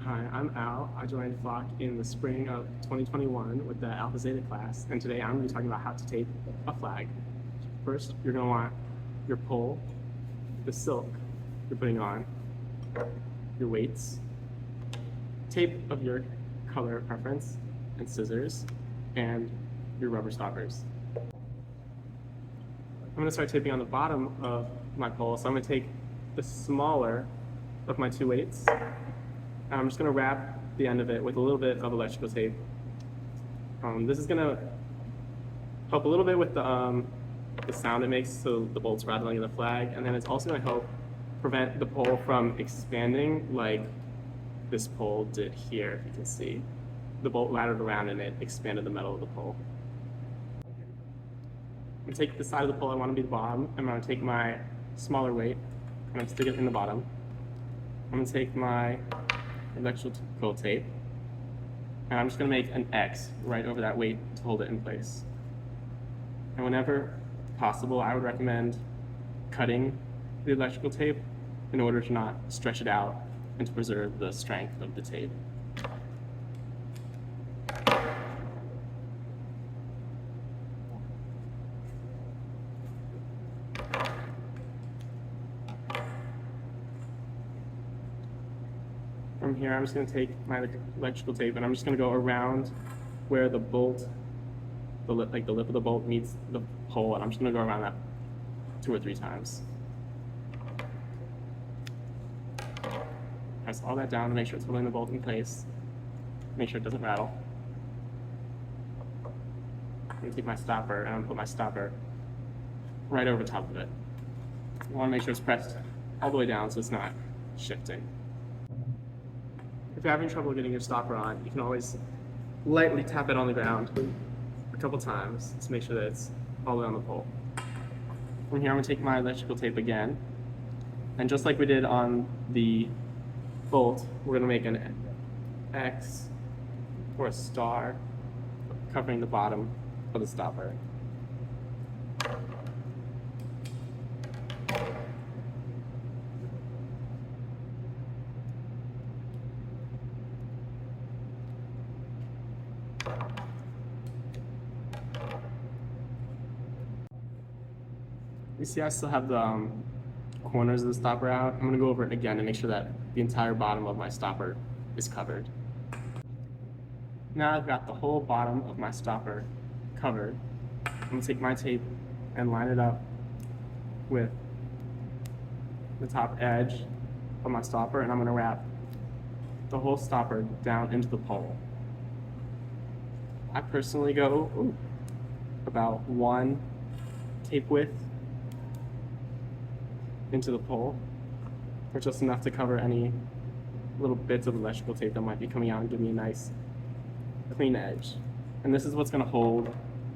Hi, I'm Al. I joined FLOC in the spring of 2021 with the Alpha Zeta class, and today I'm going to be talking about how to tape a flag. First, you're going to want your pole, the silk you're putting on, your weights, tape of your color preference, and scissors, and your rubber stoppers. I'm going to start taping on the bottom of my pole, so I'm going to take the smaller of my two weights. I'm just going to wrap the end of it with a little bit of electrical tape. This is going to help a little bit with the sound it makes, so the bolts rattling in the flag, and then it's also going to help prevent the pole from expanding like this pole did here. If you can see, the bolt laddered around and it expanded the metal of the pole. I'm going to take the side of the pole I want to be the bottom. I'm going to take my smaller weight and I'm going to stick it in the bottom. I'm going to take my electrical tape, and I'm just going to make an X right over that weight to hold it in place. And whenever possible, I would recommend cutting the electrical tape in order to not stretch it out and to preserve the strength of the tape. From here, I'm just going to take my electrical tape and I'm just going to go around where the bolt, the lip of the bolt meets the hole, and I'm just going to go around that 2 or 3 times. Press all that down to make sure it's holding the bolt in place. Make sure it doesn't rattle. I'm going to take my stopper and I'm going to put my stopper right over top of it. I want to make sure it's pressed all the way down so it's not shifting. If you're having trouble getting your stopper on, you can always lightly tap it on the ground a couple times to make sure that it's all the way on the pole. From here, I'm going to take my electrical tape again, and just like we did on the bolt, we're going to make an X or a star covering the bottom of the stopper. You see I still have the corners of the stopper out. I'm going to go over it again to make sure that the entire bottom of my stopper is covered. Now I've got the whole bottom of my stopper covered. I'm going to take my tape and line it up with the top edge of my stopper, and I'm going to wrap the whole stopper down into the pole. I personally go about 1 tape width into the pole, or just enough to cover any little bits of electrical tape that might be coming out and give me a nice clean edge. And this is what's going to hold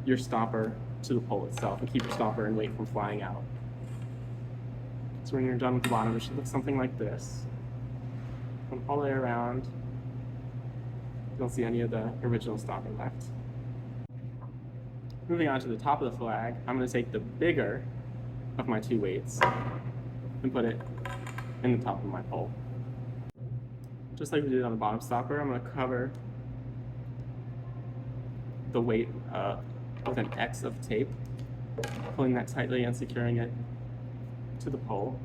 your stopper to the pole itself and keep your stopper and weight from flying out. So when you're done with the bottom, it should look something like this. Come all the way around. You don't see any of the original stopper left. Moving on to the top of the flag, I'm going to take the bigger of my 2 weights and put it in the top of my pole. Just like we did on the bottom stopper, I'm going to cover the weight with an X of tape, pulling that tightly and securing it to the pole.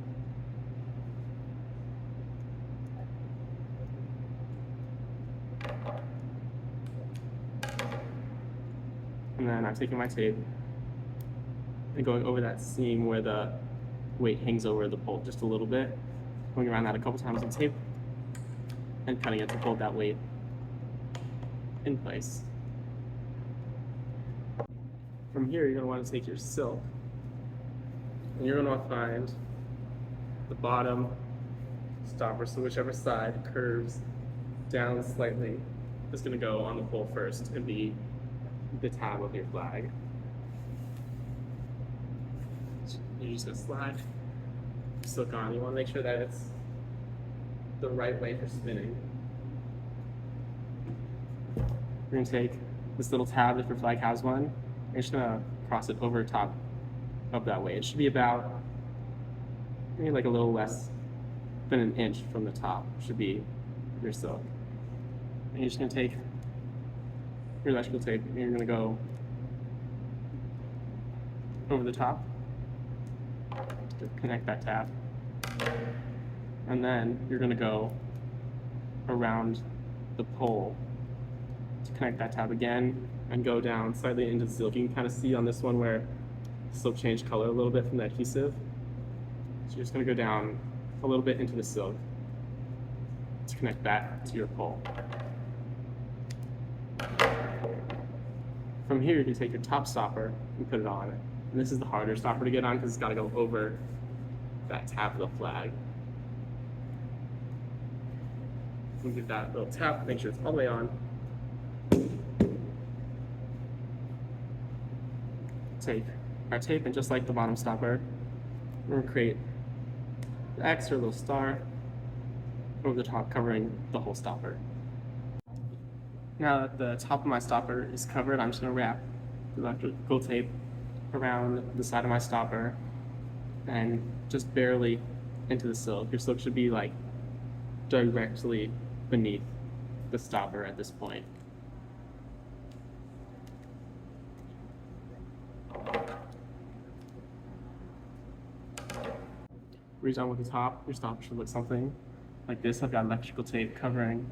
And then I'm taking my tape and going over that seam where the weight hangs over the pole just a little bit, going around that a couple times with tape and cutting it to hold that weight in place. From here, you're going to want to take your silk and you're going to find the bottom stopper, so whichever side curves down slightly is going to go on the pole first and be the tab of your flag. You're just going to slide the silk on. You want to make sure that it's the right way for spinning. You're going to take this little tab, if your flag has one, and you're just going to cross it over top of that way. It should be about maybe like a little less than an inch from the top. It should be your silk. And you're just going to take your electrical tape and you're going to go over the top to connect that tab. And then you're going to go around the pole to connect that tab again and go down slightly into the silk. You can kind of see on this one where the silk changed color a little bit from the adhesive. So you're just going to go down a little bit into the silk to connect that to your pole. From here, you can take your top stopper and put it on. And this is the harder stopper to get on because it's got to go over that tab of the flag. We'll give that a little tap, make sure it's all the way on. Take our tape, and just like the bottom stopper, we're going to create the X or a little star over the top, covering the whole stopper. Now that the top of my stopper is covered, I'm just going to wrap the electrical tape around the side of my stopper and just barely into the silk. Your silk should be like directly beneath the stopper at this point. When you're done with the top, your stopper should look something like this. I've got electrical tape covering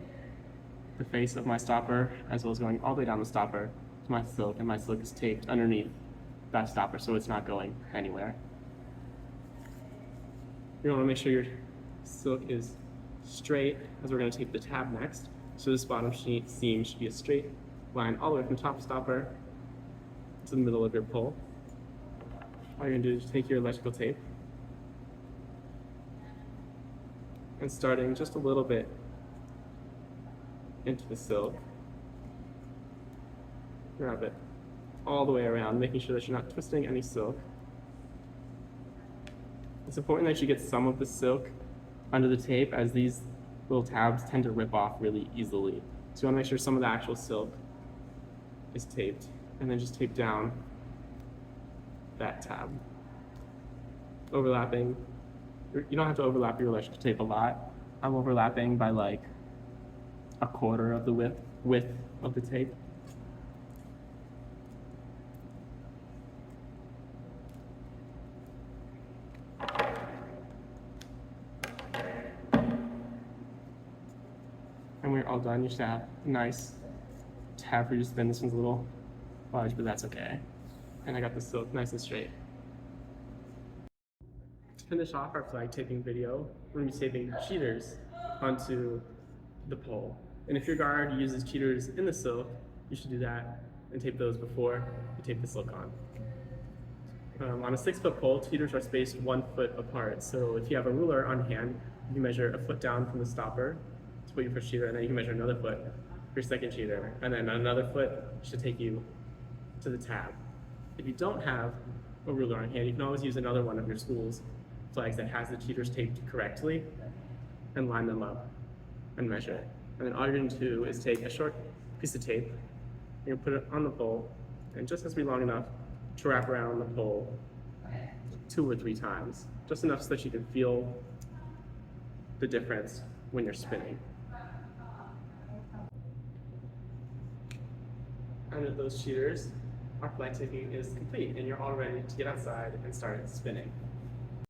the face of my stopper as well as going all the way down the stopper to my silk, and my silk is taped underneath that stopper so it's not going anywhere. You want to make sure your silk is straight as we're going to tape the tab next. So this bottom seam should be a straight line all the way from top stopper to the middle of your pole. All you're going to do is take your electrical tape and starting just a little bit into the silk, grab it all the way around, making sure that you're not twisting any silk. It's important that you get some of the silk under the tape, as these little tabs tend to rip off really easily. So you want to make sure some of the actual silk is taped, and then just tape down that tab. Overlapping, you don't have to overlap your electrical tape a lot. I'm overlapping by like a quarter of the width of the tape. And we're all done. You should have a nice tab for you to spin. This one's a little large, but that's okay. And I got the silk nice and straight. To finish off our flag taping video, we're going to be taping cheaters onto the pole. And if your guard uses cheaters in the silk, you should do that and tape those before you tape the silk on. On a 6-foot pole, cheaters are spaced 1 foot apart. So if you have a ruler on hand, you can measure a foot down from the stopper to put your first cheater, and then you can measure another foot for your second cheater, and then another foot should take you to the tab. If you don't have a ruler on hand, you can always use another one of your school's flags that has the cheaters taped correctly and line them up and measure it. And then all you're going to do is take a short piece of tape, you're going to put it on the pole, and just has to be long enough to wrap around the pole 2 or 3 times, just enough so that you can feel the difference when you're spinning. And with those cheaters, our flag taping is complete, and you're all ready to get outside and start spinning.